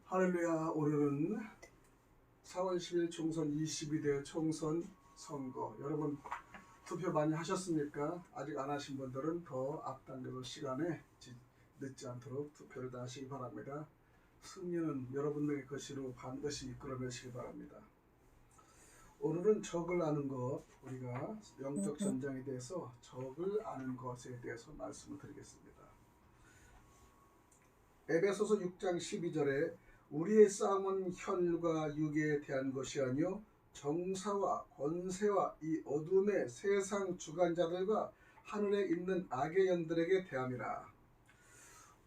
할렐루야. 오늘은 4월 10일 총선 22대 총선 선거. 여러분 투표 많이 하셨습니까? 아직 안 하신 분들은 더 앞당겨서 시간에 늦지 않도록 투표를 다 하시기 바랍니다. 승리는 여러분들의 것으로 반드시 이끌어내시기 바랍니다. 오늘은 적을 아는 것, 우리가 영적 전쟁에 대해서 적을 아는 것에 대해서 말씀을 드리겠습니다. 에베소서 6장 12절에 우리의 싸움은 혈과 육에 대한 것이 아니요 정사와 권세와 이 어둠의 세상 주관자들과 하늘에 있는 악의 영들에게 대함이라.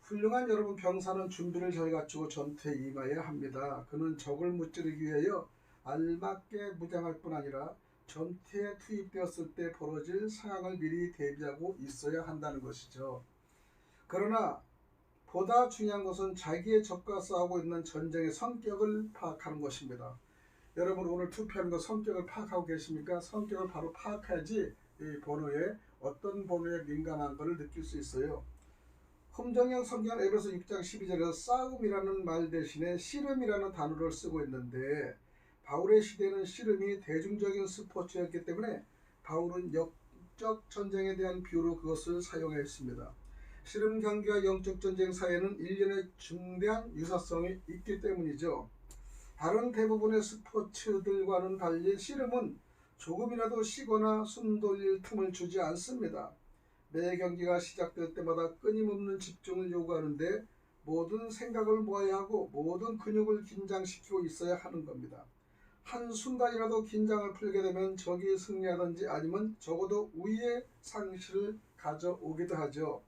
훌륭한 여러분 병사는 준비를 잘 갖추고 전투에 임해야 합니다. 그는 적을 무찌르기 위하여 알맞게 무장할 뿐 아니라 전투에 투입되었을 때 벌어질 상황을 미리 대비하고 있어야 한다는 것이죠. 그러나 보다 중요한 것은 자기의 적과 싸우고 있는 전쟁의 성격을 파악하는 것입니다. 여러분 오늘 투표하는 거 성격을 파악하고 계십니까? 성격을 바로 파악해야지 이 번호에 어떤 번호에 민감한 것을 느낄 수 있어요. 흠정형 성경 에베소 6장 12절에서 싸움이라는 말 대신에 씨름이라는 단어를 쓰고 있는데 바울의 시대에는 씨름이 대중적인 스포츠였기 때문에 바울은 영적 전쟁에 대한 비유로 그것을 사용했습니다. 씨름 경기와 영적 전쟁 사이에는 일련의 중대한 유사성이 있기 때문이죠. 다른 대부분의 스포츠들과는 달리 씨름은 조금이라도 쉬거나 숨 돌릴 틈을 주지 않습니다. 매 경기가 시작될 때마다 끊임없는 집중을 요구하는데 모든 생각을 모아야 하고 모든 근육을 긴장시키고 있어야 하는 겁니다. 한순간이라도 긴장을 풀게 되면 적이 승리하든지 아니면 적어도 우위의 상실을 가져오기도 하죠.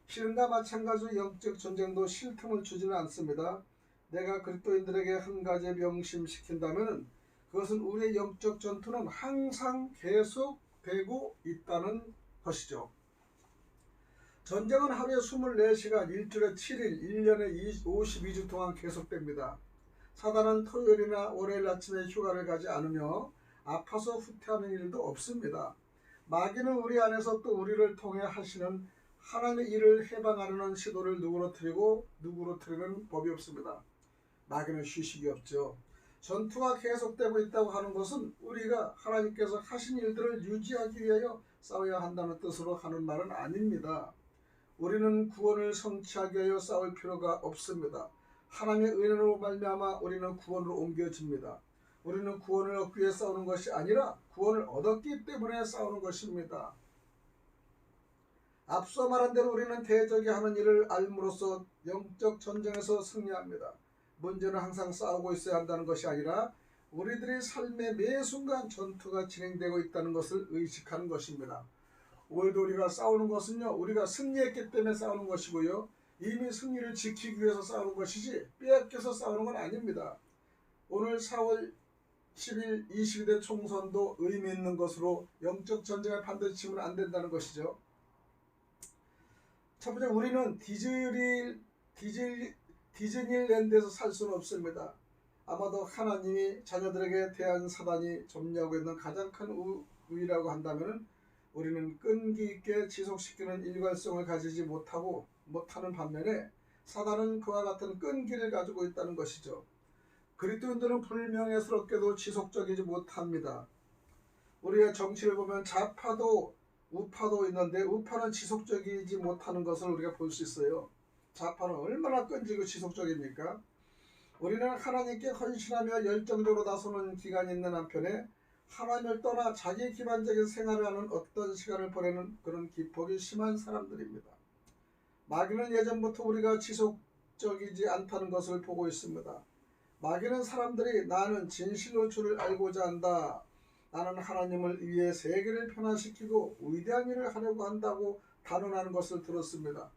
씨름과 마찬가지로 영적 전쟁도 쉴 틈을 주지는 않습니다. 내가 그리스도인들에게 한 가지 명심시킨다면 그것은 우리의 영적 전투는 항상 계속되고 있다는 것이죠. 전쟁은 하루에 24시간, 일주일에 7일, 1년에 52주 동안 계속됩니다. 사단은 토요일이나 월요일 아침에 휴가를 가지 않으며 아파서 후퇴하는 일도 없습니다. 마귀는 우리 안에서 또 우리를 통해 하시는 하나님의 일을 해방하려는 시도를 누구로트리는 법이 없습니다. 마귀는 휴식이 없죠. 전투가 계속되고 있다고 하는 것은 우리가 하나님께서 하신 일들을 유지하기 위하여 싸워야 한다는 뜻으로 하는 말은 아닙니다. 우리는 구원을 성취하기 위하여 싸울 필요가 없습니다. 하나님의 은혜로 말미암아 우리는 구원으로 옮겨집니다. 우리는 구원을 얻기 위해 싸우는 것이 아니라 구원을 얻었기 때문에 싸우는 것입니다. 앞서 말한 대로 우리는 대적이 하는 일을 알므로써 영적 전쟁에서 승리합니다. 문제는 항상 싸우고 있어야 한다는 것이 아니라 우리들의 삶의 매 순간 전투가 진행되고 있다는 것을 의식하는 것입니다. 오늘도 우리가 싸우는 것은요, 우리가 승리했기 때문에 싸우는 것이고요, 이미 승리를 지키기 위해서 싸우는 것이지 빼앗겨서 싸우는 건 아닙니다. 오늘 4월 10일 22대 총선도 의미 있는 것으로 영적 전쟁을 반드시 치면 안 된다는 것이죠. 첫 번째, 우리는 디즈니랜드에서 살 수는 없습니다. 아마도 하나님이 자녀들에게 대한 사단이 점유하고 있는 가장 큰 우위라고 한다면 우리는 끈기 있게 지속시키는 일관성을 가지지 못하는 반면에 사단은 그와 같은 끈기를 가지고 있다는 것이죠. 그리스도인들은 불명예스럽게도 지속적이지 못합니다. 우리의 정치를 보면 좌파도 우파도 있는데 우파는 지속적이지 못하는 것을 우리가 볼 수 있어요. 좌파는 얼마나 끈질기고 지속적입니까? 우리는 하나님께 헌신하며 열정적으로 나서는 기간이 있는 한편에 하나님을 떠나 자기 기반적인 생활을 하는 어떤 시간을 보내는 그런 기폭이 심한 사람들입니다. 마귀는 예전부터 우리가 지속적이지 않다는 것을 보고 있습니다. 마귀는 사람들이 나는 진실로 주를 알고자 한다, 나는 하나님을 위해 세계를 변화시키고 위대한 일을 하려고 한다고 단언하는 것을 들었습니다.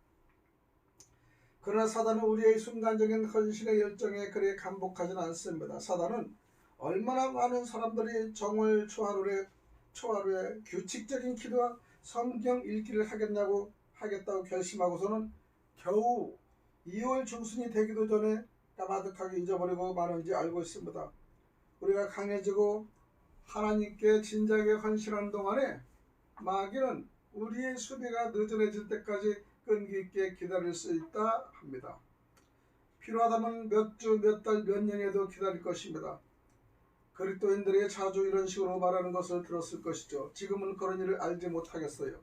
그러나 사단은 우리의 순간적인 헌신의 열정에 그리 감복하지는 않습니다. 사단은 얼마나 많은 사람들이 정월 초하루에 규칙적인 기도와 성경 읽기를 하겠다고 결심하고서는 겨우 2월 중순이 되기도 전에 까마득하게 잊어버리고 마는지 알고 있습니다. 우리가 강해지고 하나님께 진작에 헌신하는 동안에 마귀는 우리의 수비가 느슨해질 때까지 끈기 있게 기다릴 수 있다 합니다. 필요하다면 몇 주, 몇 달, 몇 년에도 기다릴 것입니다. 그리스도인들이 자주 이런 식으로 말하는 것을 들었을 것이죠. 지금은 그런 일을 알지 못하겠어요.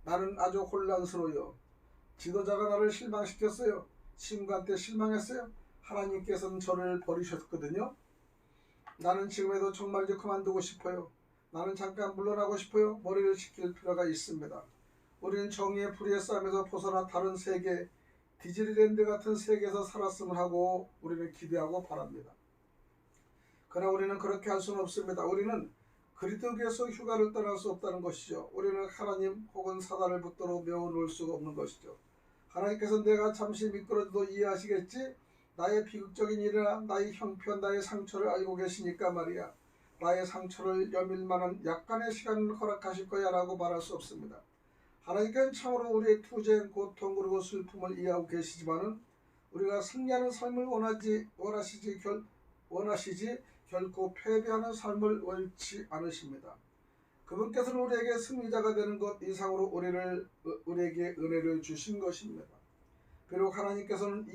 나는 아주 혼란스러워요. 지도자가 나를 실망시켰어요. 친구한테 실망했어요. 하나님께서는 저를 버리셨거든요. 나는 지금에도 정말 이제 그만두고 싶어요. 나는 잠깐 물러나고 싶어요. 머리를 식힐 필요가 있습니다. 우리는 정의의 불의의 싸움에서 벗어나 다른 세계, 디즈니랜드 같은 세계에서 살았음을 하고 우리는 기대하고 바랍니다. 그러나 우리는 그렇게 할 수는 없습니다. 우리는 그리스도께서 휴가를 떠날 수 없다는 것이죠. 우리는 하나님 혹은 사단을 붙들어 메워놓을 수가 없는 것이죠. 하나님께서 내가 잠시 미끄러져도 이해하시겠지? 나의 비극적인 일이나 나의 형편, 나의 상처를 알고 계시니까 말이야. 나의 상처를 여밀 만한 약간의 시간을 허락하실 거야 라고 말할 수 없습니다. 하나님께는 참으로 우리의 투쟁, 고통 그리고 슬픔을 이해하고 계시지만은 우리가 승리하는 삶을 원하시지 결코 패배하는 삶을 원치 않으십니다. 그분께서는 우리에게 승리자가 되는 것 이상으로 우리에게 은혜를 주신 것입니다. 비록 하나님께서는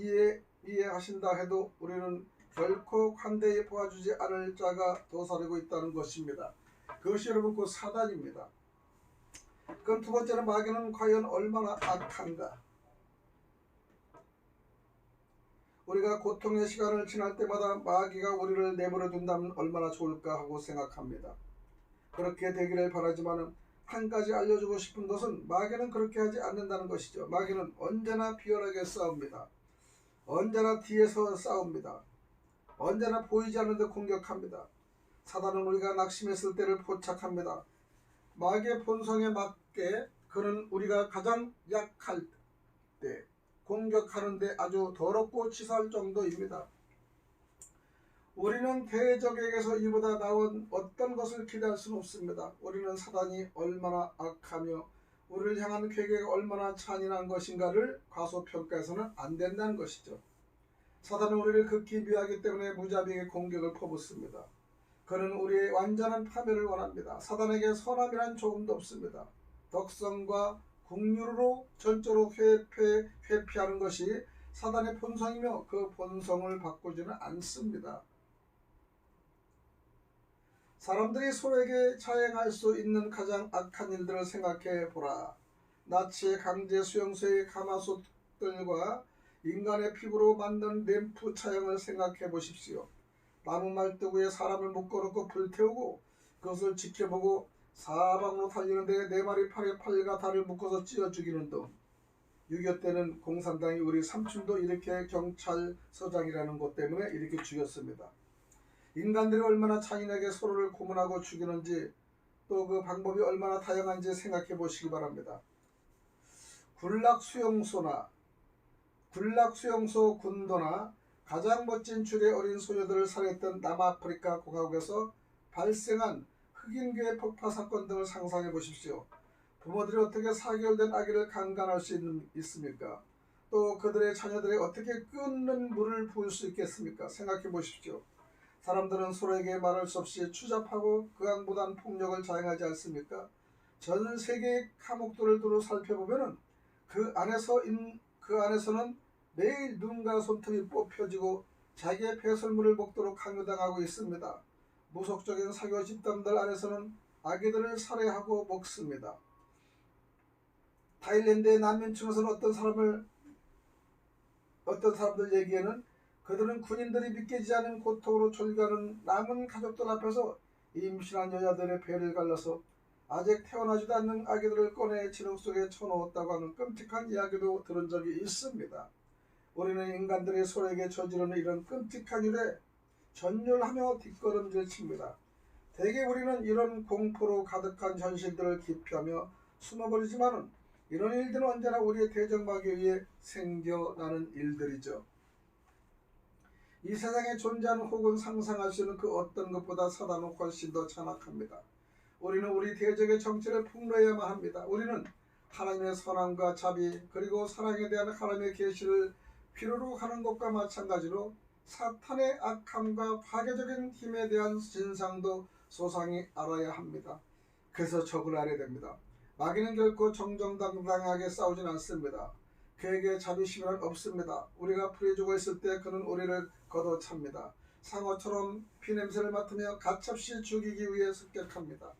이해하신다 해도 우리는 결코 관대히 보아주지 않을 자가 도사리고 있다는 것입니다. 그것이 여러분 곧 사단입니다. 그럼 두 번째는 마귀는 과연 얼마나 악한가? 우리가 고통의 시간을 지날 때마다 마귀가 우리를 내버려 둔다면 얼마나 좋을까 하고 생각합니다. 그렇게 되기를 바라지만 한 가지 알려주고 싶은 것은 마귀는 그렇게 하지 않는다는 것이죠. 마귀는 언제나 비열하게 싸웁니다. 언제나 뒤에서 싸웁니다. 언제나 보이지 않는 데 공격합니다. 사단은 우리가 낙심했을 때를 포착합니다. 마귀의 본성에 맞게 그는 우리가 가장 약할 때 공격하는데 아주 더럽고 치사할 정도입니다. 우리는 대적에게서 이보다 나은 어떤 것을 기대할 수는 없습니다. 우리는 사단이 얼마나 악하며 우리를 향한 계획이 얼마나 잔인한 것인가를 과소평가해서는 안 된다는 것이죠. 사단은 우리를 극히 미워하기 때문에 무자비하게 공격을 퍼붓습니다. 그는 우리의 완전한 파멸을 원합니다. 사단에게 선함이란 조금도 없습니다. 덕성과 국률로 전적으로 회피하는 것이 사단의 본성이며 그 본성을 바꾸지는 않습니다. 사람들이 서로에게 자행할 수 있는 가장 악한 일들을 생각해 보라. 나치의 강제 수용소의 가마솥들과 인간의 피부로 만든 램프 차양을 생각해 보십시오. 나무 말뚝 위에 사람을 묶어놓고 불태우고 그것을 지켜보고 사방으로 달리는데 네 마리 팔에 팔과 다리를 묶어서 찢어 죽이는 등 6.25 때는 공산당이 우리 삼촌도 이렇게 경찰서장이라는 것 때문에 이렇게 죽였습니다. 인간들이 얼마나 잔인하게 서로를 고문하고 죽이는지 또 그 방법이 얼마나 다양한지 생각해 보시기 바랍니다. 군락수용소 군도나 가장 멋진 줄의 어린 소녀들을 살해했던 남아프리카 공화국에서 발생한 흑인교회 폭파 사건 등을 상상해 보십시오. 부모들이 어떻게 4개월 된 아기를 강간할 수 있습니까? 또 그들의 자녀들이 어떻게 끓는 물을 부을 수 있겠습니까? 생각해 보십시오. 사람들은 서로에게 말할 수 없이 추잡하고 극악무도한 폭력을 자행하지 않습니까? 전 세계의 감옥들을 두루 살펴보면 그 안에서는 매일 눈과 손톱이 뽑혀지고 자기의 배설물을 먹도록 강요당하고 있습니다. 무속적인 사교 집단들 안에서는 아기들을 살해하고 먹습니다. 타일랜드의 난민층에서는 어떤 사람들 얘기에는 그들은 군인들이 믿기지 않은 고통으로 졸가는 남은 가족들 앞에서 임신한 여자들의 배를 갈라서 아직 태어나지도 않는 아기들을 꺼내 진흙 속에 쳐넣었다고 하는 끔찍한 이야기도 들은 적이 있습니다. 우리는 인간들이 서로에게 저지르는 이런 끔찍한 일에 전율하며 뒷걸음질 칩니다. 대개 우리는 이런 공포로 가득한 현실들을 기피하며 숨어버리지만은 이런 일들은 언제나 우리의 대적마귀에 의해 생겨나는 일들이죠. 이 세상에 존재하는 혹은 상상할 수 있는 그 어떤 것보다 사단은 훨씬 더 잔악합니다. 우리는 우리 대적의 정체를 폭로해야만 합니다. 우리는 하나님의 선함과 자비 그리고 사랑에 대한 하나님의 계시를 필요로 하는 것과 마찬가지로 사탄의 악함과 파괴적인 힘에 대한 진상도 소상히 알아야 합니다. 그래서 적을 알아야 됩니다. 마귀는 결코 정정당당하게 싸우진 않습니다. 그에게 자비심이란 없습니다. 우리가 풀이 죽어 있을 때 그는 우리를 걷어찹니다. 상어처럼 피냄새를 맡으며 가차없이 죽이기 위해 습격합니다.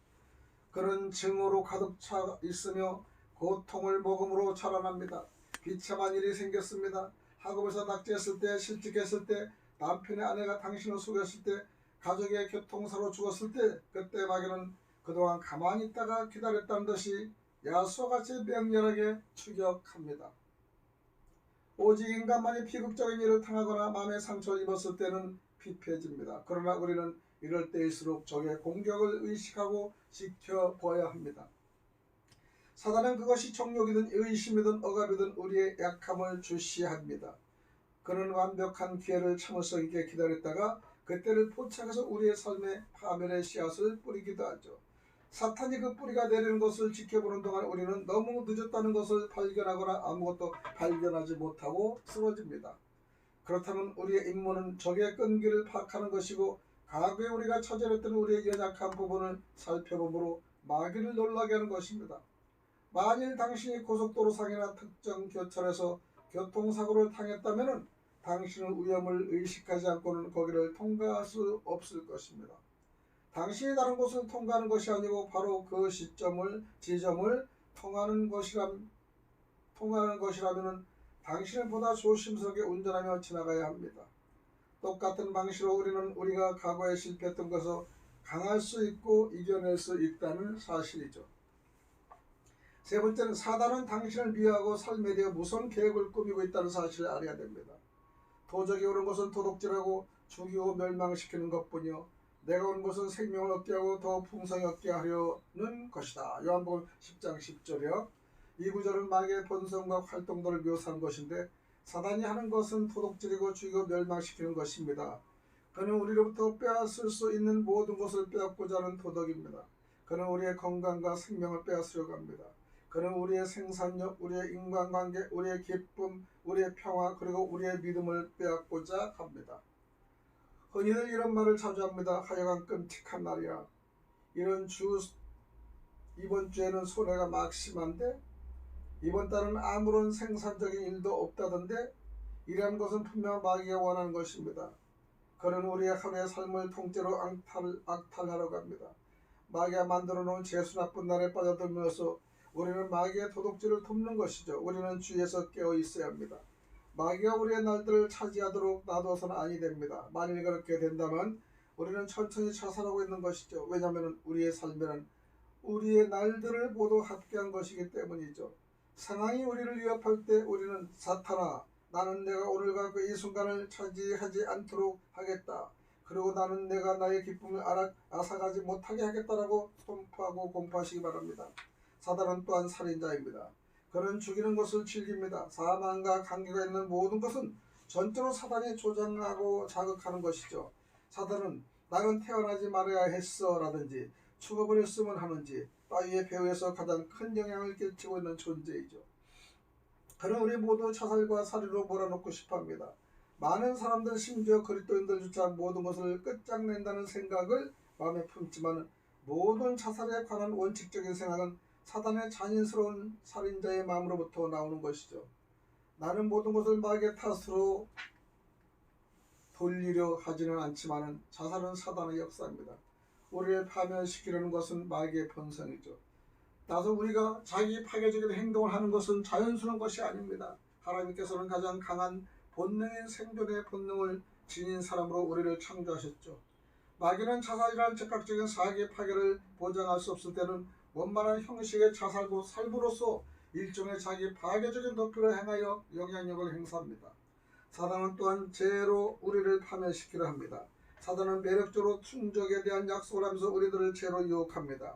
그는 증오로 가득 차 있으며 고통을 먹음으로 자라납니다. 비참한 일이 생겼습니다. 학업에서 낙제했을 때, 실직했을 때, 남편의 아내가 당신을 속였을 때, 가족의 교통사로 죽었을 때, 그때 마귀는 그동안 가만히 있다가 기다렸다는 듯이 야수와같이 맹렬하게 추격합니다. 오직 인간만이 비극적인 일을 당하거나 마음의 상처를 입었을 때는 피폐해집니다. 그러나 우리는 이럴 때일수록 적의 공격을 의식하고 지켜보아야 합니다. 사단은 그것이 정욕이든 의심이든 억압이든 우리의 약함을 주시합니다. 그는 완벽한 기회를 참을성 있게 기다렸다가 그때를 포착해서 우리의 삶에 파멸의 씨앗을 뿌리기도 하죠. 사탄이 그 뿌리가 내리는 것을 지켜보는 동안 우리는 너무 늦었다는 것을 발견하거나 아무것도 발견하지 못하고 쓰러집니다. 그렇다면 우리의 임무는 적의 끈기를 파악하는 것이고 과거에 우리가 처절했던 우리의 연약한 부분을 살펴보므로 마귀를 놀라게 하는 것입니다. 만일 당신이 고속도로상이나 특정 교차로에서 교통사고를 당했다면 당신은 위험을 의식하지 않고는 거기를 통과할 수 없을 것입니다. 당신이 다른 곳을 통과하는 것이 아니고 바로 그 지점을 통하는 것이라면 당신은 보다 조심스럽게 운전하며 지나가야 합니다. 똑같은 방식으로 우리는 우리가 과거에 실패했던 것을 강할 수 있고 이겨낼 수 있다는 사실이죠. 세 번째는 사단은 당신을 미워하고 삶에 대해 무서운 계획을 꾸미고 있다는 사실을 알아야 됩니다. 도적이 오는 것은 도둑질하고 죽이고 멸망시키는 것뿐이요 내가 온 것은 생명을 얻게 하고 더 풍성히 얻게 하려는 것이다. 요한복음 10장 10절이요. 이 구절은 마귀의 본성과 활동도를 묘사한 것인데 사단이 하는 것은 도둑질이고 죽이고 멸망시키는 것입니다. 그는 우리로부터 빼앗을 수 있는 모든 것을 빼앗고자 하는 도덕입니다. 그는 우리의 건강과 생명을 빼앗으려고 합니다. 그는 우리의 생산력, 우리의 인간관계, 우리의 기쁨, 우리의 평화 그리고 우리의 믿음을 빼앗고자 합니다. 흔히들 이런 말을 자주 합니다. 하여간 끔찍한 날이야. 이번 주에는 손해가 막심한데 이번 달은 아무런 생산적인 일도 없다던데 이러한 것은 분명 마귀가 원하는 것입니다. 그는 우리의 하루의 삶을 통째로 악탈하려고 합니다. 마귀가 만들어 놓은 재수 나쁜 날에 빠져들면서 우리는 마귀의 도둑질을 돕는 것이죠. 우리는 주위에서 깨어 있어야 합니다. 마귀가 우리의 날들을 차지하도록 놔둬서는 아니 됩니다. 만일 그렇게 된다면 우리는 천천히 자살하고 있는 것이죠. 왜냐하면 우리의 삶에는 우리의 날들을 모두 합계한 것이기 때문이죠. 상황이 우리를 위협할 때 우리는 사탄아, 나는 내가 오늘과 그 이 순간을 차지하지 않도록 하겠다. 그리고 나는 내가 나의 기쁨을 앗아가지 못하게 하겠다라고 선포하고 공포하시기 바랍니다. 사단은 또한 살인자입니다. 그는 죽이는 것을 즐깁니다. 사망과 관계가 있는 모든 것은 전적으로 사단이 조장하고 자극하는 것이죠. 사단은 나는 태어나지 말아야 했어 라든지 죽어버렸으면 하는지 따위의 배후에서 가장 큰 영향을 끼치고 있는 존재이죠. 그는 우리 모두 자살과 살인으로 몰아넣고 싶어합니다. 많은 사람들 심지어 그리스도인들조차 모든 것을 끝장낸다는 생각을 마음에 품지만 모든 자살에 관한 원칙적인 생각은 사단의 잔인스러운 살인자의 마음으로부터 나오는 것이죠. 나는 모든 것을 마귀의 탓으로 돌리려 하지는 않지만 자살은 사단의 역사입니다. 우리를 파멸시키려는 것은 마귀의 본성이죠. 따라서 우리가 자기 파괴적인 행동을 하는 것은 자연스러운 것이 아닙니다. 하나님께서는 가장 강한 본능인 생존의 본능을 지닌 사람으로 우리를 창조하셨죠. 마귀는 자살이라는 즉각적인 사기 파괴를 보장할 수 없을 때는 원만한 형식의 자살도 삶으로써 일종의 자기 파괴적인 도피를 행하여 영향력을 행사합니다. 사단은 또한 죄로 우리를 파멸시키려 합니다. 사단은 매력적으로 충족에 대한 약속을 하면서 우리들을 죄로 유혹합니다.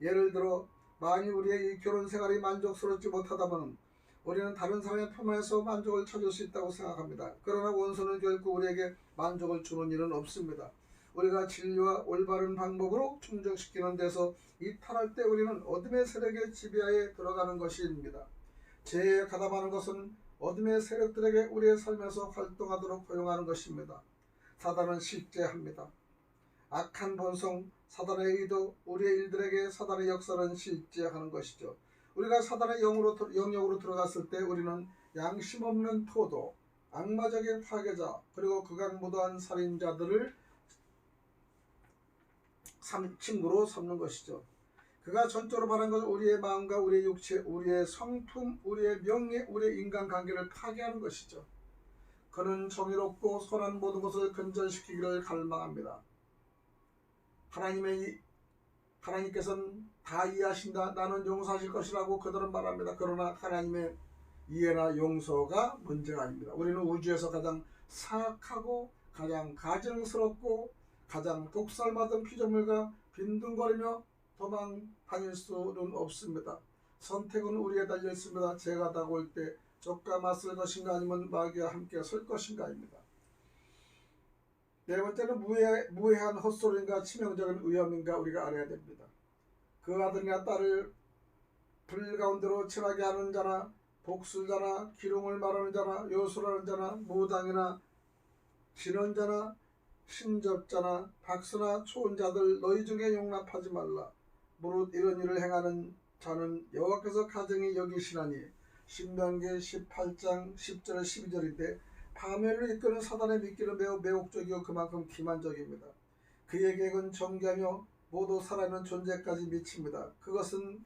예를 들어 만일 우리의 이 결혼 생활이 만족스럽지 못하다면 우리는 다른 사람의 품에서 만족을 찾을 수 있다고 생각합니다. 그러나 원수는 결코 우리에게 만족을 주는 일은 없습니다. 우리가 진리와 올바른 방법으로 충족시키는 데서 이탈할 때 우리는 어둠의 세력의 지배하에 들어가는 것입니다. 죄에 가담하는 것은 어둠의 세력들에게 우리의 삶에서 활동하도록 허용하는 것입니다. 사단은 실제합니다. 악한 본성, 사단의 의도, 우리의 일들에게 사단의 역사는 실제하는 것이죠. 우리가 사단의 영역으로 들어갔을 때 우리는 양심 없는 토도, 악마적인 파괴자, 그리고 극악무도한 살인자들을 친구로 삼는 것이죠. 그가 전적으로 바란 것은 우리의 마음과 우리의 육체, 우리의 성품, 우리의 명예, 우리의 인간관계를 파괴하는 것이죠. 그는 정의롭고 선한 모든 것을 근전시키기를 갈망합니다. 하나님께서는 다 이해하신다. 나는 용서하실 것이라고 그들은 말합니다. 그러나 하나님의 이해나 용서가 문제가 아닙니다. 우리는 우주에서 가장 사악하고 가장 가증스럽고 가장 독살받은 피조물과 빈둥거리며 도망 다닐 수는 없습니다. 선택은 우리에 달려 있습니다. 재가 다가올 때 적과 맞설 것인가 아니면 마귀와 함께 설 것인가입니다. 네 번째는 무해한 헛소리인가 치명적인 위험인가 우리가 알아야 됩니다. 그 아들이나 딸을 불 가운데로 지나게 하는 자나 복술자나 기륭을 말하는 자나 요술하는 자나 무당이나 진언자나 신접자나 박수나 초혼자들 너희 중에 용납하지 말라. 무릇 이런 일을 행하는 자는 여호와께서 가증히 여기시나니. 신명기 18장 10절 12절인데 파멸을 이끄는 사단의 미끼는 매우 매혹적이고 그만큼 기만적입니다. 그의 계획은 정교하며 모두 살아있는 존재까지 미칩니다. 그것은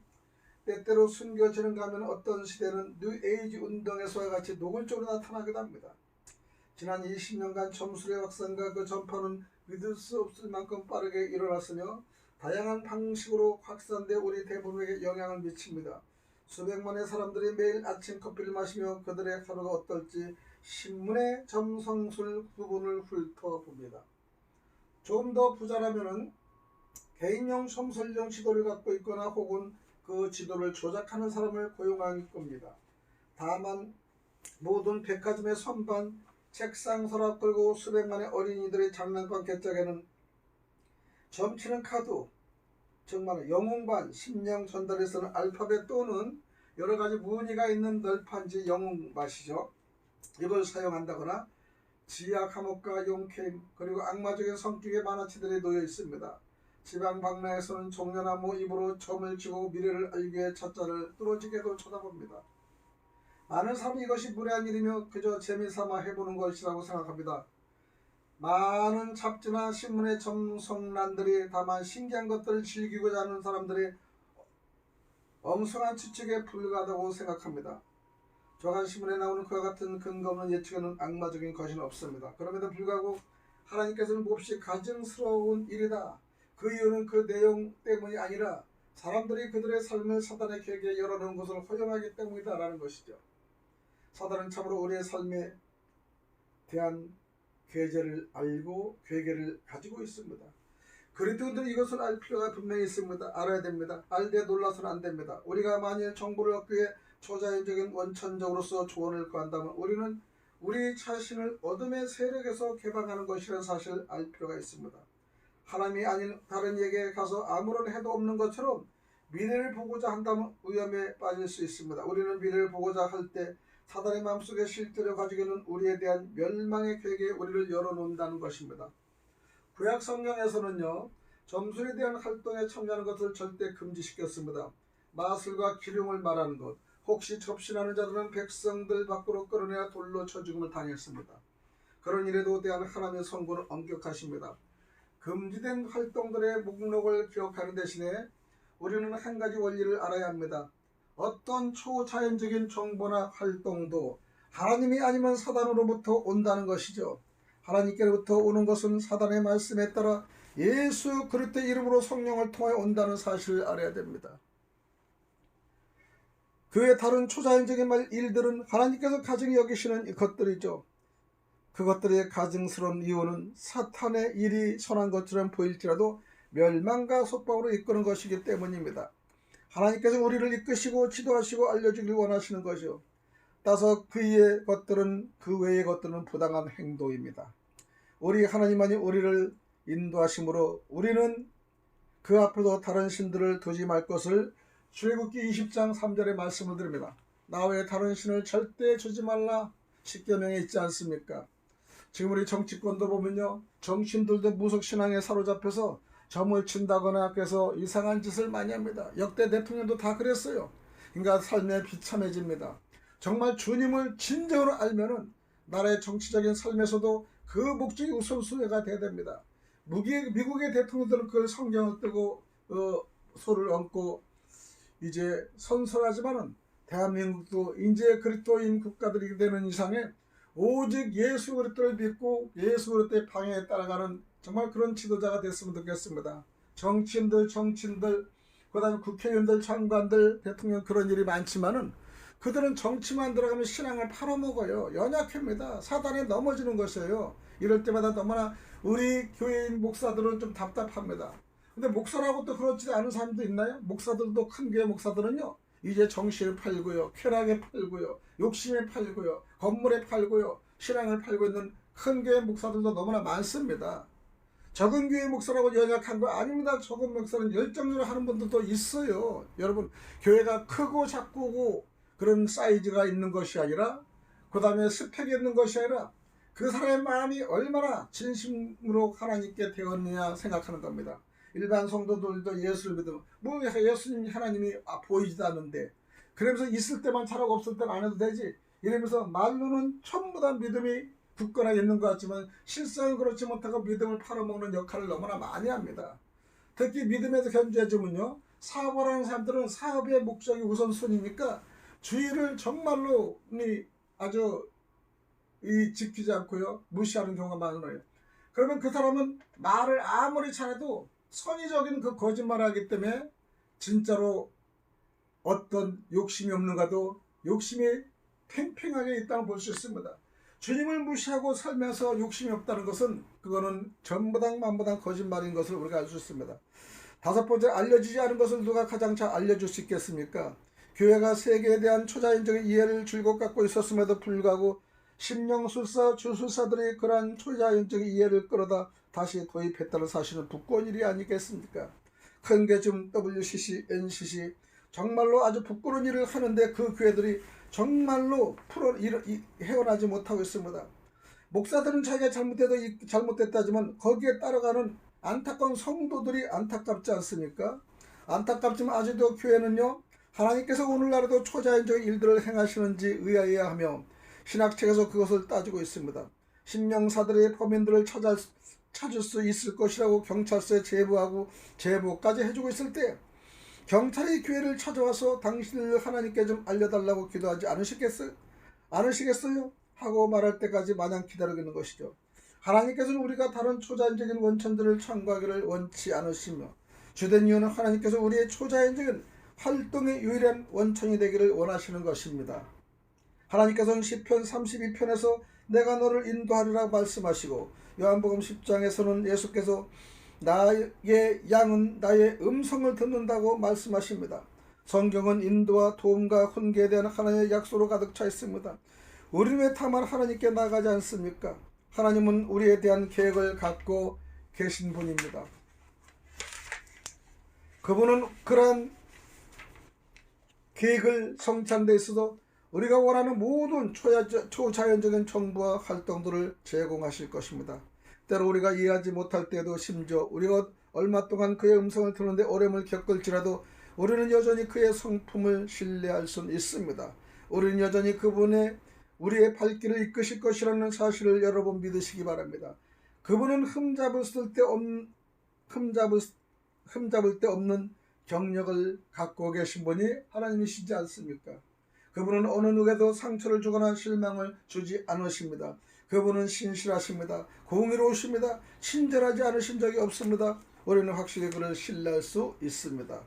때때로 숨겨지는가 하면 어떤 시대는 뉴에이지 운동에서와 같이 노골적으로 나타나기도 합니다. 지난 20년간 점술의 확산과 그 전파는 믿을 수 없을 만큼 빠르게 일어났으며 다양한 방식으로 확산돼 우리 대부분에게 영향을 미칩니다. 수백만의 사람들이 매일 아침 커피를 마시며 그들의 하루가 어떨지 신문의 점성술 부분을 훑어봅니다. 좀 더 부자라면은 개인용 점설용 지도를 갖고 있거나 혹은 그 지도를 조작하는 사람을 고용할 겁니다. 다만 모든 백화점의 선반, 책상 서랍 걸고 수백만의 어린이들의 장난감 개짝에는 점치는 카드, 정말 영웅반, 심령 전달에 쓰는 알파벳 또는 여러가지 무늬가 있는 널판지 영웅밭이죠. 이걸 사용한다거나 지하 감옥과 용케임 그리고 악마적인 성격의 만화치들이 놓여 있습니다. 지방 방랑에서는 종려나무 입으로 점을 치고 미래를 알기 위해 찻잔을 뚫어지게도 쳐다봅니다. 많은 사람이 이것이 무례한 일이며 그저 재미삼아 해보는 것이라고 생각합니다. 많은 잡지나 신문의 점성란들이 다만 신기한 것들을 즐기고자 하는 사람들의 엉성한 추측에 불과하다고 생각합니다. 조간 신문에 나오는 그와 같은 근거 없는 예측에는 악마적인 것은 없습니다. 그럼에도 불구하고 하나님께서는 몹시 가증스러운 일이다. 그 이유는 그 내용 때문이 아니라 사람들이 그들의 삶을 사단의 계획에 열어놓은 것을 허용하기 때문이다라는 것이죠. 사단은 참으로 우리의 삶에 대한 계제를 알고 계획을 가지고 있습니다. 그리스도인들은 이것을 알 필요가 분명히 있습니다. 알아야 됩니다. 알되 놀라서는 안 됩니다. 우리가 만일 정보를 얻기 위해 초자연적인 원천적으로서 조언을 구한다면 우리는 우리 자신을 어둠의 세력에서 개방하는 것이라는 사실을 알 필요가 있습니다. 하나님이 아닌 다른 이에게 가서 아무런 해도 없는 것처럼 미래를 보고자 한다면 위험에 빠질 수 있습니다. 우리는 미래를 보고자 할 때 사단의 마음속에 실제로 가지고 있는 우리에 대한 멸망의 계획에 우리를 열어놓는다는 것입니다. 구약 성경에서는요, 점술에 대한 활동에 참여하는 것을 절대 금지시켰습니다. 마술과 기륭을 말하는 것, 혹시 접신하는 자들은 백성들 밖으로 끌어내야 돌로 쳐 죽음을 당했습니다. 그런 일에도 대한 하나님의 선고는 엄격하십니다. 금지된 활동들의 목록을 기억하는 대신에 우리는 한 가지 원리를 알아야 합니다. 어떤 초자연적인 정보나 활동도 하나님이 아니면 사단으로부터 온다는 것이죠. 하나님께로부터 오는 것은 사단의 말씀에 따라 예수 그리스도의 이름으로 성령을 통하여 온다는 사실을 알아야 됩니다. 그의 다른 초자연적인 일들은 하나님께서 가증히 여기시는 것들이죠. 그것들의 가증스러운 이유는 사탄의 일이 선한 것처럼 보일지라도 멸망과 속박으로 이끄는 것이기 때문입니다. 하나님께서 우리를 이끄시고 지도하시고 알려주길 원하시는 것이요. 따라서 그 외의 것들은 부당한 행동입니다. 우리 하나님만이 우리를 인도하심으로 우리는 그 앞에도 다른 신들을 두지 말 것을 출애굽기 20장 3절의 말씀을 드립니다. 나 외에 다른 신을 절대 주지 말라 십계명에 있지 않습니까? 지금 우리 정치권도 보면요, 정치인들도 무속신앙에 사로잡혀서 점을 친다거나 그래서 이상한 짓을 많이 합니다. 역대 대통령도 다 그랬어요. 그러니까 삶에 비참해집니다. 정말 주님을 진정으로 알면은 나라의 정치적인 삶에서도 그 목적이 우선순위가 돼야 됩니다. 미국의 대통령들은 그 성경을 뜨고 소를 얹고 이제 선서하지만은 대한민국도 이제 그리스도인 국가들이 되는 이상에 오직 예수 그리스도를 믿고 예수 그리스도의 방향에 따라가는 정말 그런 지도자가 됐으면 좋겠습니다. 정치인들, 그다음에 국회의원들, 장관들, 대통령 그런 일이 많지만은 그들은 정치만 들어가면 신앙을 팔아먹어요. 연약합니다. 사단에 넘어지는 것이에요. 이럴 때마다 너무나 우리 교회인 목사들은 좀 답답합니다. 근데 목사라고 또 그렇지 않은 사람도 있나요? 목사들도 큰 교회 목사들은요. 이제 정신을 팔고요. 쾌락에 팔고요. 욕심에 팔고요. 건물에 팔고요. 신앙을 팔고 있는 큰 교회 목사들도 너무나 많습니다. 적은 교회 목사라고 연약한 거 아닙니다. 적은 목사는 열정적으로 하는 분들도 있어요. 여러분, 교회가 크고 작고 그런 사이즈가 있는 것이 아니라 그 다음에 스펙이 있는 것이 아니라 그 사람의 마음이 얼마나 진심으로 하나님께 되었느냐 생각하는 겁니다. 일반 성도들도 예수를 믿으면 뭐 예수님 하나님이 보이지도 않는데 그러면서 있을 때만 잘하고 없을 때는 안 해도 되지 이러면서 말로는 전부 다 믿음이 굳건하게 있는 것 같지만 실상은 그렇지 못하고 믿음을 팔아먹는 역할을 너무나 많이 합니다. 특히 믿음에서 견주해주면요, 사업을 하는 사람들은 사업의 목적이 우선순위니까 주의를 정말로 아주 지키지 않고요 무시하는 경우가 많아요. 그러면 그 사람은 말을 아무리 잘해도 선의적인 그 거짓말을 하기 때문에 진짜로 어떤 욕심이 없는가도 욕심이 팽팽하게 있다고 볼 수 있습니다. 주님을 무시하고 살면서 욕심이 없다는 것은 그거는 전부당 만부당 거짓말인 것을 우리가 알 수 있습니다. 다섯 번째, 알려지지 않은 것을 누가 가장 잘 알려줄 수 있겠습니까? 교회가 세계에 대한 초자연적인 이해를 줄곧 갖고 있었음에도 불구하고 심령술사, 주술사들이 그러한 초자연적인 이해를 끌어다 다시 도입했다는 사실은 부끄러운 일이 아니겠습니까? 큰 개좀 WCC, NCC 정말로 아주 부끄러운 일을 하는데 그 교회들이 정말로 헤어나지 못하고 있습니다. 목사들은 자기가 잘못됐다지만 거기에 따라가는 안타까운 성도들이 안타깝지 않습니까? 안타깝지만 아직도 교회는요, 하나님께서 오늘날에도 초자연적인 일들을 행하시는지 의아해야 하며 신학책에서 그것을 따지고 있습니다. 신명사들의 범인들을 찾을 수 있을 것이라고 경찰서에 제보까지 해주고 있을 때 경찰이 교회를 찾아와서 당신을 하나님께 좀 알려달라고 기도하지 않으시겠어요? 하고 말할 때까지 마냥 기다리고 있는 것이죠. 하나님께서는 우리가 다른 초자연적인 원천들을 청구하기를 원치 않으시며 주된 이유는 하나님께서 우리의 초자연적인 활동의 유일한 원천이 되기를 원하시는 것입니다. 하나님께서는 시편 32편에서 내가 너를 인도하리라 말씀하시고 요한복음 10장에서는 예수께서 나의 양은 나의 음성을 듣는다고 말씀하십니다. 성경은 인도와 도움과 훈계에 대한 하나님의 약속으로 가득 차 있습니다. 우리는 왜 다만 하나님께 나가지 않습니까? 하나님은 우리에 대한 계획을 갖고 계신 분입니다. 그분은 그러한 계획을 성취하는 데 있어서 우리가 원하는 모든 초자연적인 정보와 활동들을 제공하실 것입니다. 때로 우리가 이해하지 못할 때도 심지어 우리가 얼마 동안 그의 음성을 듣는데 어려움을 겪을지라도 우리는 여전히 그의 성품을 신뢰할 수 있습니다. 우리는 여전히 그분의 우리의 발길을 이끄실 것이라는 사실을 여러분 믿으시기 바랍니다. 그분은 흠잡을 데 없는 경력을 갖고 계신 분이 하나님이시지 않습니까? 그분은 어느 누구에도 상처를 주거나 실망을 주지 않으십니다. 그분은 신실하십니다. 공의로우십니다. 친절하지 않으신 적이 없습니다. 우리는 확실히 그를 신뢰할 수 있습니다.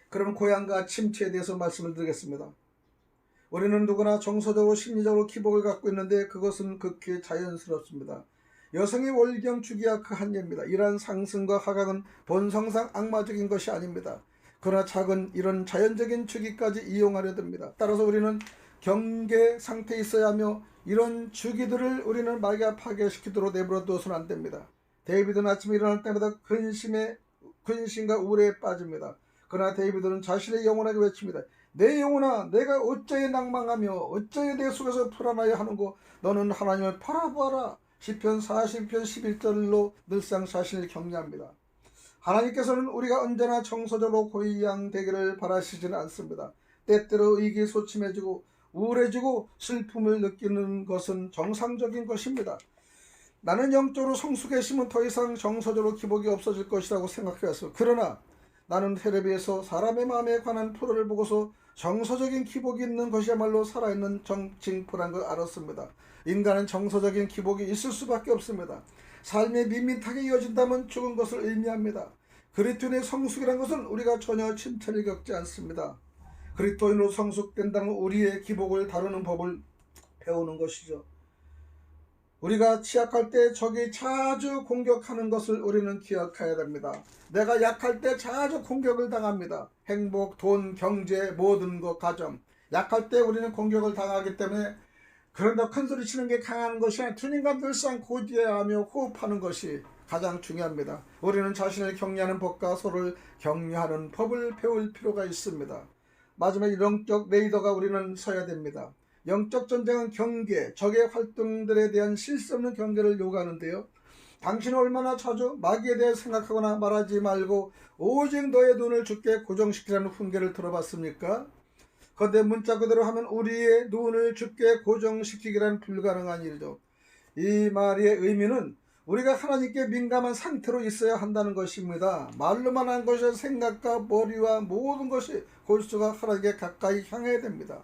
그럼 고향과 침체에 대해서 말씀을 드리겠습니다. 우리는 누구나 정서적으로 심리적으로 기복을 갖고 있는데 그것은 극히 자연스럽습니다. 여성의 월경 주기와 그 한계입니다. 이러한 상승과 하강은 본성상 악마적인 것이 아닙니다. 그러나 작은 이런 자연적인 주기까지 이용하려 듭니다. 따라서 우리는 경계 상태에 있어야 하며 이런 주기들을 우리는 마귀가 파괴시키도록 내버려 두어서는 안 됩니다. 데이비드는 아침에 일어날 때마다 근심과 우울에 빠집니다. 그러나 데이비드는 자신의 영혼에게 외칩니다. 내 영혼아, 내가 어찌하여 낭망하며 어찌하여 내 속에서 불안하여 하는고 너는 하나님을 바라보아라. 시편 40편 11절로 늘상 자신을 격려합니다. 하나님께서는 우리가 언제나 정서적으로 고향되기를 바라시지는 않습니다. 때때로 의기소침해지고 우울해지고 슬픔을 느끼는 것은 정상적인 것입니다. 나는 영적으로 성숙해지면 더 이상 정서적으로 기복이 없어질 것이라고 생각해왔어. 그러나 나는 텔레비에서 사람의 마음에 관한 프로를 보고서 정서적인 기복이 있는 것이야말로 살아있는 징표란 걸 알았습니다. 인간은 정서적인 기복이 있을 수밖에 없습니다. 삶이 밋밋하게 이어진다면 죽은 것을 의미합니다. 그리스도인의 성숙이라는 것은 우리가 전혀 침체를 겪지 않습니다. 그리스도인으로 성숙된다는 우리의 기복을 다루는 법을 배우는 것이죠. 우리가 취약할 때 적이 자주 공격하는 것을 우리는 기억해야 됩니다. 내가 약할 때 자주 공격을 당합니다. 행복, 돈, 경제, 모든 것, 가정. 약할 때 우리는 공격을 당하기 때문에 그런다 큰소리 치는 게 강한 것이 아니라 주님과 늘상 고지하며 호흡하는 것이 가장 중요합니다. 우리는 자신을 격려하는 법과 서로를 격려하는 법을 배울 필요가 있습니다. 마지막에 영적 레이더가 우리는 서야 됩니다. 영적 전쟁은 경계, 적의 활동들에 대한 실수 없는 경계를 요구하는데요. 당신은 얼마나 자주 마귀에 대해 생각하거나 말하지 말고 오직 너의 눈을 주께 고정시키라는 훈계를 들어봤습니까? 그런데 문자 그대로 하면 우리의 눈을 주께 고정시키기란 불가능한 일이죠. 이 말의 의미는 우리가 하나님께 민감한 상태로 있어야 한다는 것입니다. 말로만 한 것이 생각과 머리와 모든 것이 골수가 하나님께 가까이 향해야 됩니다.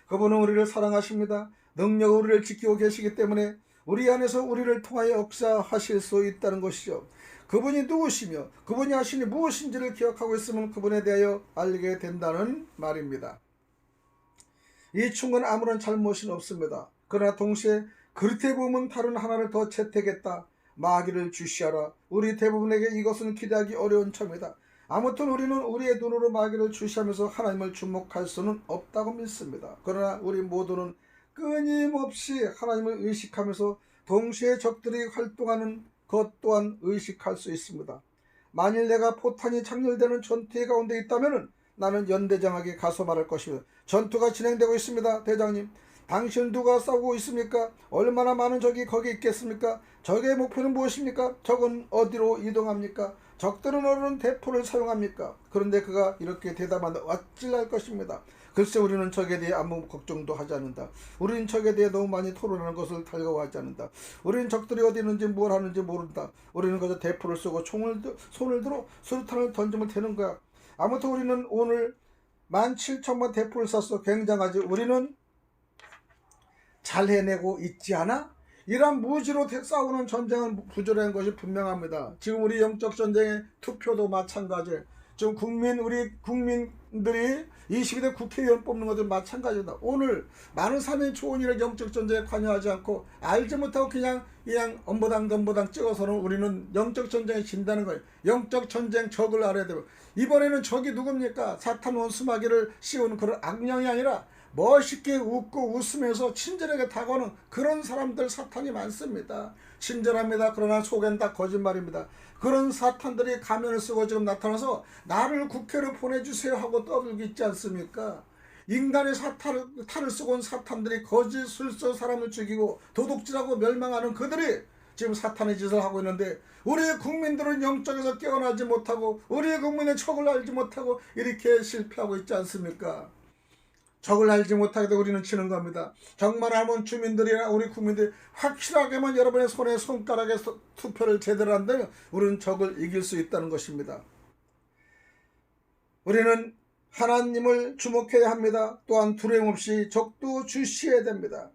그분은 우리를 사랑하십니다. 능력으로 우리를 지키고 계시기 때문에 우리 안에서 우리를 통하여 역사하실 수 있다는 것이죠. 그분이 누구시며 그분이 하시니 무엇인지를 기억하고 있으면 그분에 대하여 알게 된다는 말입니다. 이 충고는 아무런 잘못은 없습니다. 그러나 동시에 그릇에 보면 다른 하나를 더 채택했다. 마귀를 주시하라. 우리 대부분에게 이것은 기대하기 어려운 점이다. 아무튼 우리는 우리의 눈으로 마귀를 주시하면서 하나님을 주목할 수는 없다고 믿습니다. 그러나 우리 모두는 끊임없이 하나님을 의식하면서 동시에 적들이 활동하는 것 또한 의식할 수 있습니다. 만일 내가 포탄이 장렬되는 전투의 가운데 있다면 나는 연대장에게 가서 말할 것입니다. 전투가 진행되고 있습니다. 대장님, 당신은 누가 싸우고 있습니까? 얼마나 많은 적이 거기 있겠습니까? 적의 목표는 무엇입니까? 적은 어디로 이동합니까? 적들은 어느 대포를 사용합니까? 그런데 그가 이렇게 대답한다. 어찌할 것입니다. 글쎄 우리는 적에 대해 아무 걱정도 하지 않는다. 우리는 적에 대해 너무 많이 토론하는 것을 달가워하지 않는다. 우리는 적들이 어디 있는지 뭘 하는지 모른다. 우리는 그저 대포를 쓰고 손을 들어 수류탄을 던지면 되는 거야. 아무튼 우리는 오늘 17,000번 대포를 쐈어. 굉장하지. 우리는 잘 해내고 있지 않아? 이러한 무지로 싸우는 전쟁은 부조리한 것이 분명합니다. 지금 우리 영적 전쟁의 투표도 마찬가지예요. 지금 우리 국민들이 22대 국회의원 뽑는 것도 마찬가지다. 오늘 많은 사람이 좋은 일을 영적 전쟁에 관여하지 않고 알지 못하고 그냥 엄보당 찍어서는 우리는 영적 전쟁에 진다는 거예요. 영적 전쟁 적을 알아야 되고, 이번에는 적이 누굽니까? 사탄 원수마귀를 씌우는 그런 악령이 아니라 멋있게 웃고 웃으면서 친절하게 다가오는 그런 사람들, 사탄이 많습니다. 친절합니다. 그러나 속엔 다 거짓말입니다. 그런 사탄들이 가면을 쓰고 지금 나타나서 나를 국회로 보내주세요 하고 떠들고 있지 않습니까? 인간의 탈을 쓰고 온 사탄들이 거짓을 써 사람을 죽이고 도둑질하고 멸망하는 그들이 지금 사탄의 짓을 하고 있는데, 우리의 국민들은 영적에서 깨어나지 못하고 우리의 국민의 척을 알지 못하고 이렇게 실패하고 있지 않습니까? 적을 알지 못하게 되고 우리는 치는 겁니다. 정말 알면 주민들이나 우리 국민들이 확실하게만 여러분의 손에 손가락에 투표를 제대로 한다면 우리는 적을 이길 수 있다는 것입니다. 우리는 하나님을 주목해야 합니다. 또한 두려움 없이 적도 주시해야 됩니다.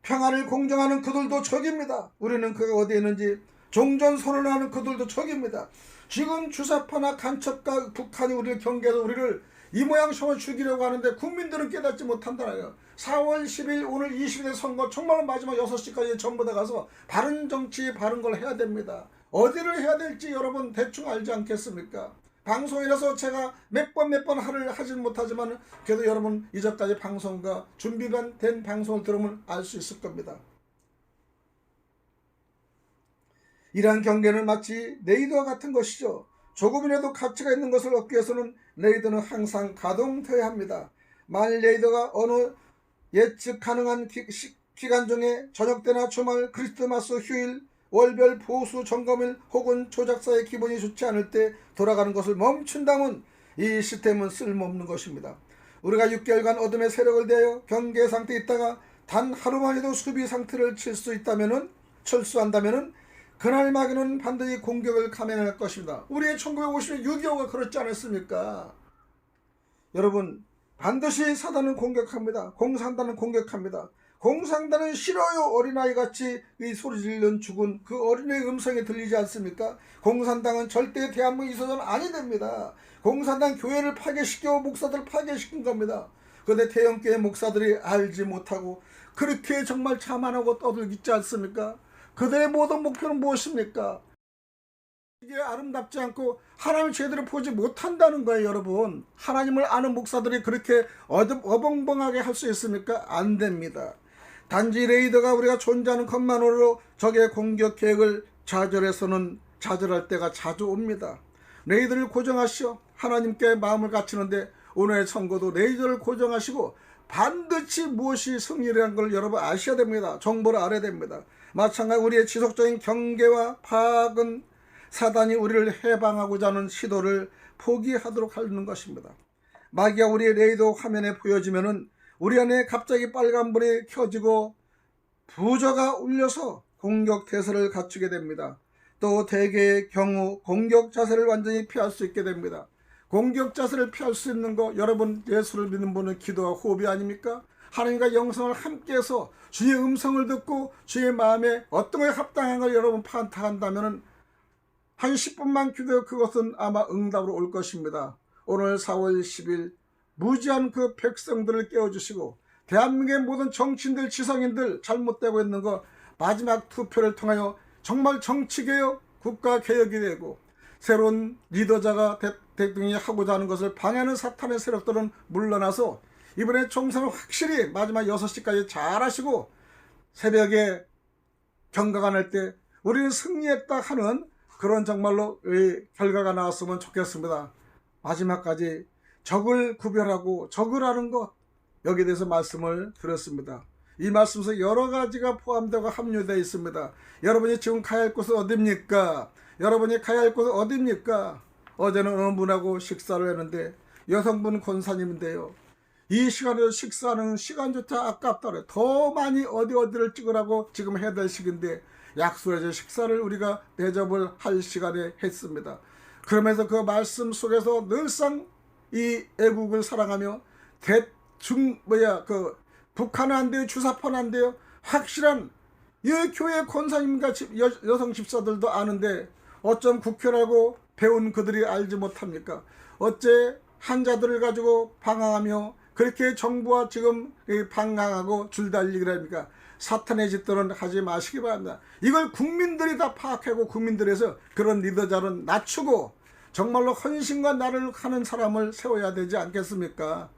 평안을 공정하는 그들도 적입니다. 우리는 그가 어디에 있는지 종전선언을 하는 그들도 적입니다. 지금 주사파나 간첩과 북한이 우리를 경계해서 우리를 이 모양 저모 죽이려고 하는데 국민들은 깨닫지 못한다나요. 4월 10일 오늘 20일의 선거 정말 마지막 6시까지 전부 다 가서 바른 정치, 바른 걸 해야 됩니다. 어디를 해야 될지 여러분 대충 알지 않겠습니까? 방송이라서 제가 몇 번 하진 못하지만 그래도 여러분 이전까지 방송과 준비가 된 방송을 들으면 알 수 있을 겁니다. 이러한 경계는 마치 레이더와 같은 것이죠. 조금이라도 가치가 있는 것을 얻기 위해서는 레이더는 항상 가동되어야 합니다. 만일 레이더가 어느 예측 가능한 기간 중에 저녁 때나 주말, 크리스마스, 휴일, 월별 보수 점검일 혹은 조작사의 기분이 좋지 않을 때 돌아가는 것을 멈춘다면 이 시스템은 쓸모없는 것입니다. 우리가 6개월간 어둠의 세력을 대하여 경계 상태에 있다가 단 하루만이라도 수비 상태를 칠 수 있다면은 철수한다면은 그날 마귀는 반드시 공격을 감행할 것입니다. 우리의 1950년 6.25가 그렇지 않았습니까? 여러분, 반드시 사단은 공격합니다. 공산당은 공격합니다. 공산당은 싫어요. 어린아이같이 이 소리 지르는 죽은 그 어린아이의 음성이 들리지 않습니까? 공산당은 절대 대한민국 이소년 아니 됩니다. 공산당 교회를 파괴시켜 목사들을 파괴시킨 겁니다. 그런데 대형교회 목사들이 알지 못하고 그렇게 정말 자만하고 떠들겠지 않습니까? 그들의 모든 목표는 무엇입니까? 이게 아름답지 않고 하나님을 제대로 보지 못한다는 거예요. 여러분, 하나님을 아는 목사들이 그렇게 어벙벙하게 할 수 있습니까? 안 됩니다. 단지 레이더가 우리가 존재하는 것만으로 적의 공격 계획을 좌절할 때가 자주 옵니다. 레이더를 고정하시오. 하나님께 마음을 갖추는데 오늘의 선거도 레이더를 고정하시고 반드시 무엇이 승리라는 걸 여러분 아셔야 됩니다. 정보를 알아야 됩니다. 마찬가지로 우리의 지속적인 경계와 파악은 사단이 우리를 해방하고자 하는 시도를 포기하도록 하는 것입니다. 마귀가 우리의 레이더 화면에 보여지면은 우리 안에 갑자기 빨간불이 켜지고 부저가 울려서 공격 태세를 갖추게 됩니다. 또 대개의 경우 공격 자세를 완전히 피할 수 있게 됩니다. 공격 자세를 피할 수 있는 거 여러분 예수를 믿는 분은 기도와 호흡이 아닙니까? 하나님과 영성을 함께해서 주의 음성을 듣고 주의 마음에 어떤 것에 합당한 걸 여러분 판단한다면 한 10분만 기도해 그것은 아마 응답으로 올 것입니다. 오늘 4월 10일 무지한 그 백성들을 깨워주시고 대한민국의 모든 정치인들 지성인들 잘못되고 있는 거 마지막 투표를 통하여 정말 정치개혁 국가개혁이 되고 새로운 리더자가 대통령이 하고자 하는 것을 방해하는 사탄의 세력들은 물러나서 이번에 총선을 확실히 마지막 6시까지 잘 하시고 새벽에 경과가 날 때 우리는 승리했다 하는 그런 정말로 결과가 나왔으면 좋겠습니다. 마지막까지 적을 구별하고 적을 아는 것 여기에 대해서 말씀을 드렸습니다. 이 말씀에서 여러 가지가 포함되고 함유되어 있습니다. 여러분이 지금 가야 할 곳은 어디입니까? 여러분이 가야 할 곳은 어디입니까? 어제는 어느 분하고 식사를 했는데 여성분 권사님인데요. 이 시간에 식사하는 시간조차 아깝다 그래요. 더 많이 어디를 찍으라고 지금 해야 될 시기인데 약속해서 식사를 우리가 대접을 할 시간에 했습니다. 그러면서 그 말씀 속에서 늘상 이 애국을 사랑하며 북한은 안 돼요. 주사파는 안 돼요. 확실한 이 교회 권사님과 여성 집사들도 아는데 어쩜 국회라고 배운 그들이 알지 못합니까? 어째 한자들을 가지고 방황하며 그렇게 정부와 지금 방황하고 줄달리기를 합니까? 사탄의 짓들은 하지 마시기 바랍니다. 이걸 국민들이 다 파악하고 국민들에서 그런 리더자를 낮추고 정말로 헌신과 나를 하는 사람을 세워야 되지 않겠습니까?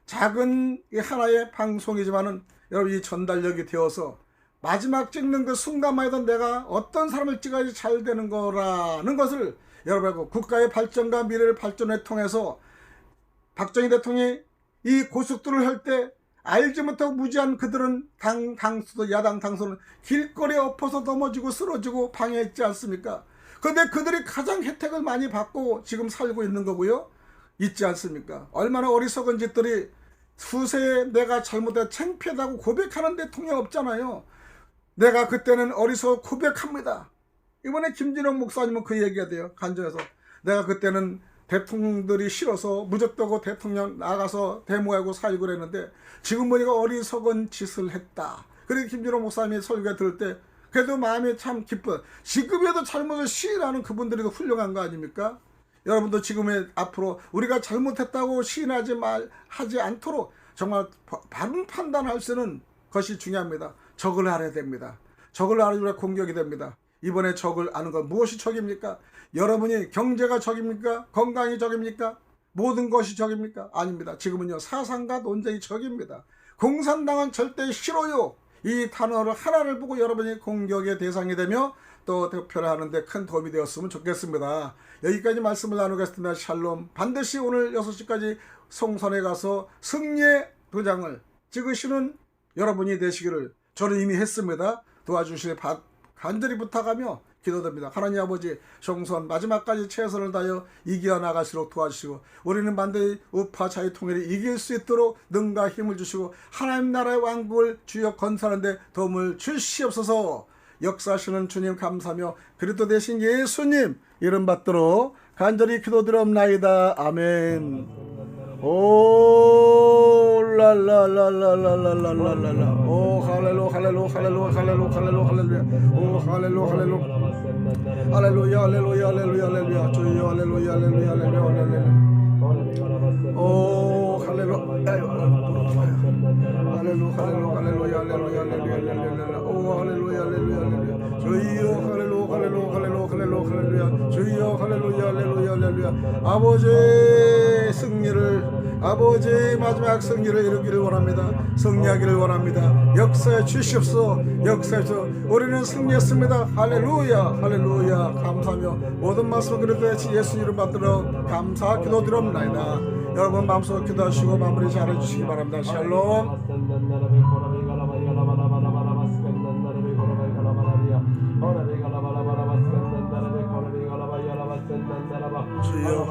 작은 하나의 방송이지만은 여러분 이 전달력이 되어서 마지막 찍는 그 순간만 해도 내가 어떤 사람을 찍어야지 잘 되는 거라는 것을 여러분하고 국가의 발전과 미래를 발전을 통해서 박정희 대통령이 이 고속도로를 할 때 알지 못하고 무지한 그들은 야당 당수는 길거리에 엎어서 넘어지고 쓰러지고 방해했지 않습니까? 그런데 그들이 가장 혜택을 많이 받고 지금 살고 있는 거고요. 있지 않습니까? 얼마나 어리석은 짓들이 수세에 내가 잘못해 창피하다고 고백하는 대통령 없잖아요. 내가 그때는 어리석어 고백합니다. 이번에 김진영 목사님은 그 얘기가 돼요. 간증해서 내가 그때는 대통령들이 싫어서 무적도고 대통령 나가서 데모하고 살고 그랬는데 지금 보니까 어리석은 짓을 했다. 그래서 김진호 목사님이 설교 들을 때 그래도 마음이 참 기뻐. 지금에도 잘못을 시인하는 그분들이 더 훌륭한 거 아닙니까? 여러분도 지금의 앞으로 우리가 잘못했다고 시인하지 않도록 정말 바른 판단할 수 있는 것이 중요합니다. 적을 알아야 됩니다. 적을 알아야 공격이 됩니다. 이번에 적을 아는 건 무엇이 적입니까? 여러분이 경제가 적입니까? 건강이 적입니까? 모든 것이 적입니까? 아닙니다. 지금은요 사상과 논쟁이 적입니다. 공산당은 절대 싫어요. 이 단어를 하나를 보고 여러분이 공격의 대상이 되며 또 대표를 하는데 큰 도움이 되었으면 좋겠습니다. 여기까지 말씀을 나누겠습니다. 샬롬. 반드시 오늘 6시까지 성산에 가서 승리의 도장을 찍으시는 여러분이 되시기를 저는 이미 했습니다. 도와주실 간절히 부탁하며 기도드립니다. 하나님 아버지, 정선 마지막까지 최선을 다하여 이겨 나가시도록 도와주시고, 우리는 반드시 우파 자유 통일을 이길 수 있도록 능과 힘을 주시고, 하나님 나라의 왕국을 주역 건설하는 데 도움을 주시옵소서. 역사하시는 주님 감사하며 그리스도 대신 예수님 이름 받도록 간절히 기도드립나이다. 아멘. 오 랄랄랄랄랄랄랄랄라. 오 할렐루야 할렐루야 할렐루야 할렐루야 할렐루야 할렐루야. 오 할렐루야 할렐루야 할렐루야 할렐루야 할렐루야 할렐루야. 주여 할렐루야 할렐루야 할렐루야 할렐루야. 오 할렐루야 할렐루야 할렐루야 할렐루야 할렐루야 할렐루야. 오 할렐루야 할렐루야 할렐루야. 주여 할렐루야 할렐루야 할렐루야 할렐루야 할렐루야. 주여 할렐루야 할렐루야 할렐루야. 아버지의 승리를, 아버지의 마지막 승리를 이루기를 원합니다. 승리하기를 원합니다. 역사해 주시옵소서. 역사해 주시옵소서. 우리는 승리했습니다. 할렐루야 할렐루야. 감사하며 모든 말씀을 그리스도 예수 이름 받들어 감사 기도드립나이다. 여러분 마음속으로 기도하시고 마무리 잘해주시기 바랍니다. 샬롬. 주여